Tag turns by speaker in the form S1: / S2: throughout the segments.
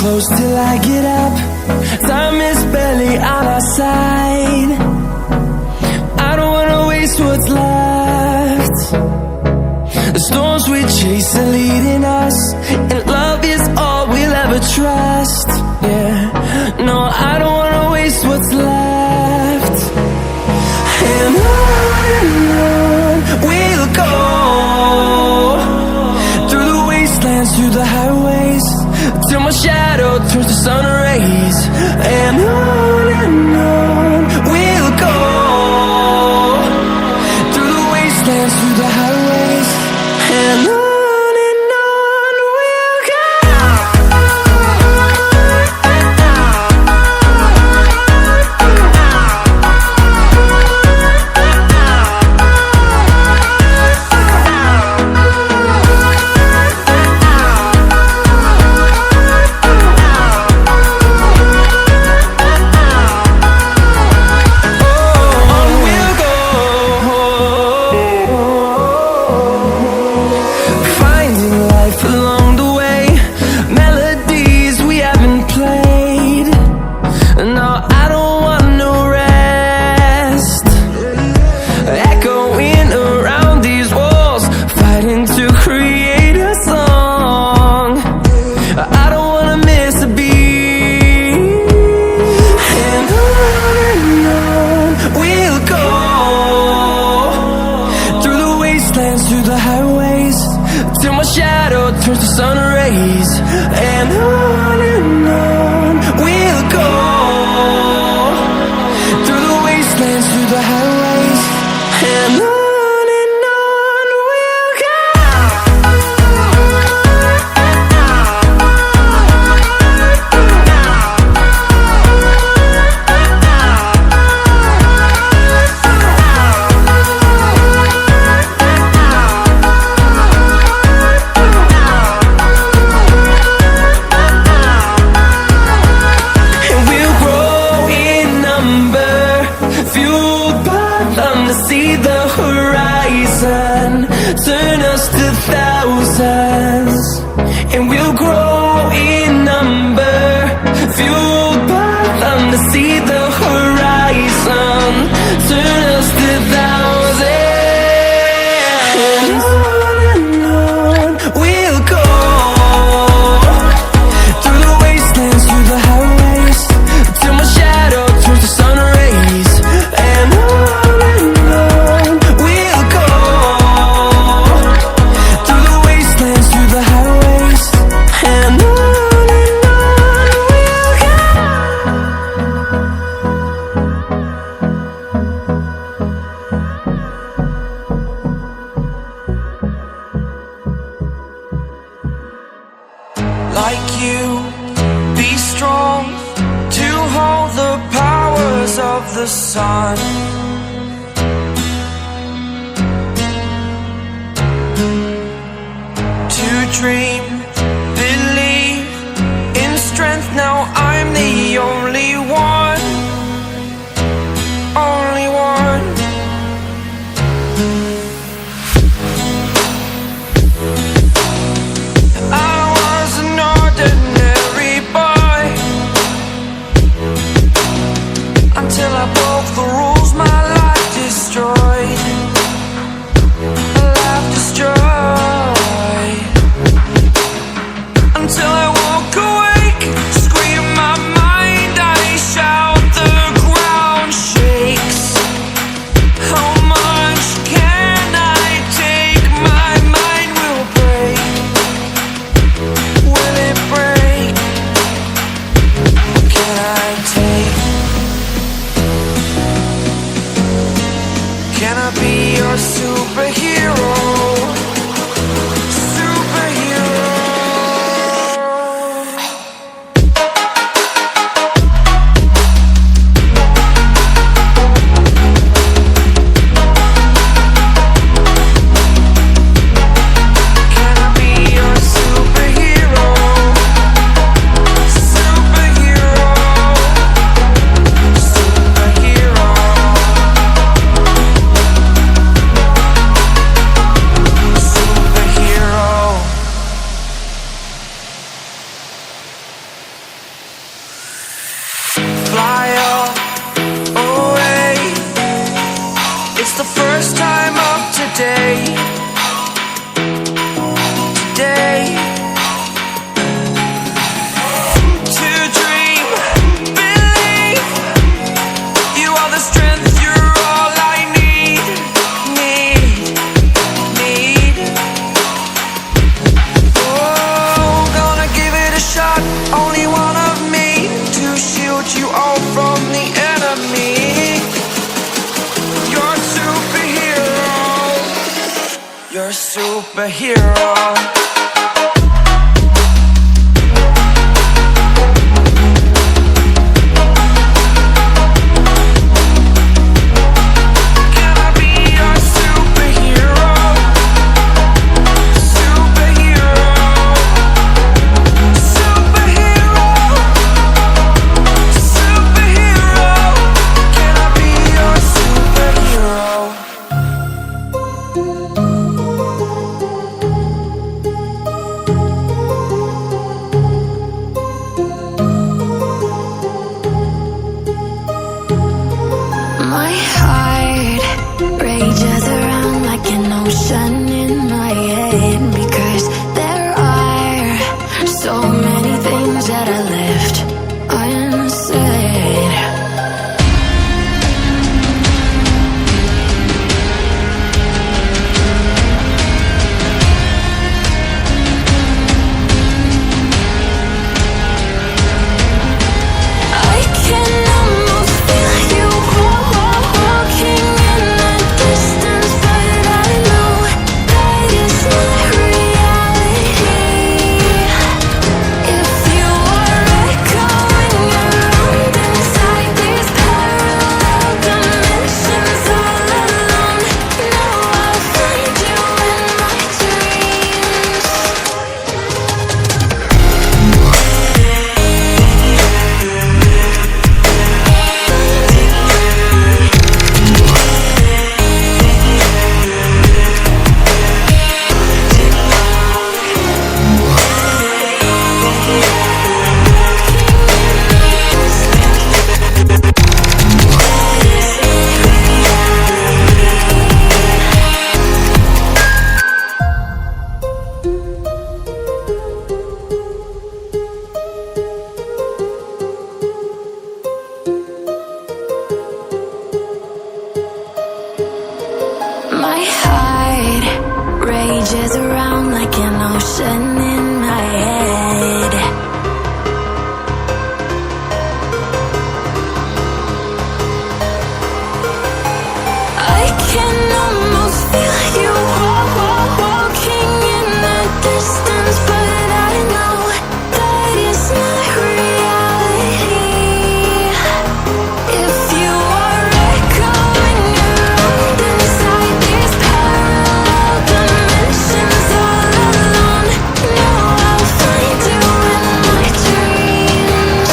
S1: close till I get up. Time is barely on our side. I don't wanna waste what's left. The storms we chase are leading us, and love is all we'll ever trust. Yeah, no, I don't wanna waste what's left. And on we'll go, through the wastelands, through the highways, till my shadow turns to sun rays. And on we'll go, through the wastelands, through the highways, and on we'll go. Through the highways, till my shadow turns to sun rays. And on we'll go, through the wastelands, through the highways, and on we'll go. See the horizon, turn us to thousands, and we'll grow in number, fueled by them to see the horizon, turn us to thousands, and on we'll go, through the wastelands, through the highways, till my shadow turns to sun rays. And like you, be strong to hold the powers of the sun. To dream, believe in strength. Now I'm the only one, only one. Until I broke the rules, my life destroyed. Life destroyed. Until I walk awake, scream my mind, I shout, the ground shakes. How much can I take? My mind will break. Will it break? Can I take? Can I be your superhero? Superhero. today. Today. To dream, believe. You are the strength, you're all I need. Oh, gonna give it a shot. Only one of me to shield you all from the enemy. You're a superhero. You're a superhero.
S2: My heart rages around like an ocean in my head, because there are so many things that I left unsaid. I can almost feel you walking in the distance, but I know that it's not reality. If you are echoing around inside these parallel dimensions all alone, know I'll find you in my dreams. My heart rages around like an ocean in my head. I can almost feel you walking in the distance, but I know that it's not reality. If you are echoing around inside these parallel dimensions all alone, know I'll find you in my dreams.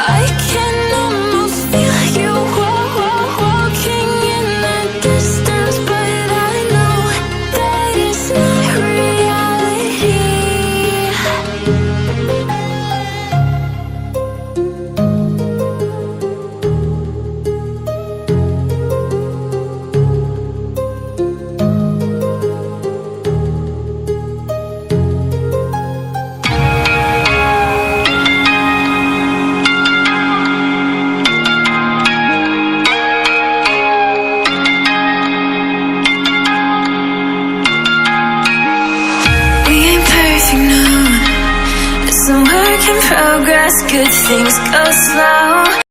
S2: I can almost feel you walking in the distance, but I know that it's not reality. We ain't perfect, no. It's a work in progress, good things go slow.